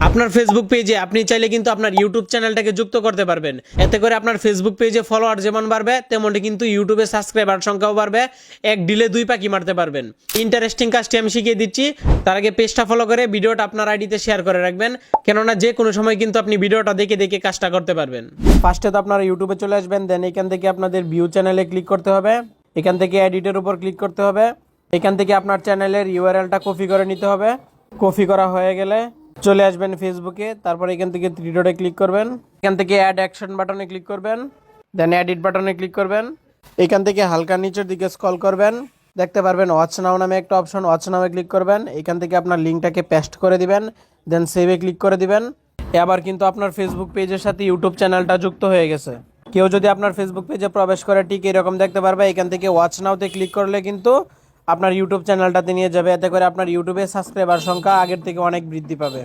আপনার ফেসবুক পেজে আপনি চাইলে কিন্তু আপনার ইউটিউব চ্যানেলটাকে যুক্ত করতে পারবেন। এতে করে আপনার ফেসবুক পেজে ফলোয়ার যেমন বাড়বে, তেমনটি কিন্তু ইউটিউবে সাবস্ক্রাইবার সংখ্যাও বাড়বে। এক ডিলে দুই পাখি মারতে পারবেন। ইন্টারেস্টিং কাজটি আমি শিখিয়ে দিচ্ছি। তার আগে পেজটা ফলো করে ভিডিওটা আপনার আইডিতে শেয়ার করে রাখবেন, কেননা যে কোনো সময় কিন্তু আপনি ভিডিওটা দেখে দেখে কাজটা করতে পারবেন। ফার্স্টে তো আপনারা ইউটিউবে চলে আসবেন, দেন এখান থেকে আপনাদের ভিউ চ্যানেলে ক্লিক করতে হবে। এখান থেকে এডিটের উপর ক্লিক করতে হবে। এখান থেকে আপনার চ্যানেলের ইউআরএলটা কপি করে নিতে হবে। কপি করা হয়ে গেলে চলে আসবেন ফেসবুকে, তারপর এখান থেকে থ্রি ডটে ক্লিক করবেন। এখান থেকে অ্যাড অ্যাকশন বাটনে ক্লিক করবেন, দেন এডিট বাটনে ক্লিক করবেন। এখান থেকে হালকা নিচের দিকে স্ক্রল করবেন, দেখতে পারবেন ওয়াচ নাও নামে একটা অপশন, ওয়াচ নামে ক্লিক করবেন। এখান থেকে আপনার লিঙ্কটাকে পেস্ট করে দিবেন, দেন সেভে ক্লিক করে দিবেন। এবার কিন্তু আপনার ফেসবুক পেজের সাথে ইউটিউব চ্যানেলটা যুক্ত হয়ে গেছে। কেউ যদি আপনার ফেসবুক পেজে প্রবেশ করে ঠিক এরকম দেখতে পারবে। এখান থেকে ওয়াচ নাওতে ক্লিক করলে কিন্তু আপনার ইউটিউব চ্যানেলটাতে নিয়ে যাবে। এতে করে আপনার ইউটিউবে সাবস্ক্রাইবার সংখ্যা আগের থেকে অনেক বৃদ্ধি পাবে।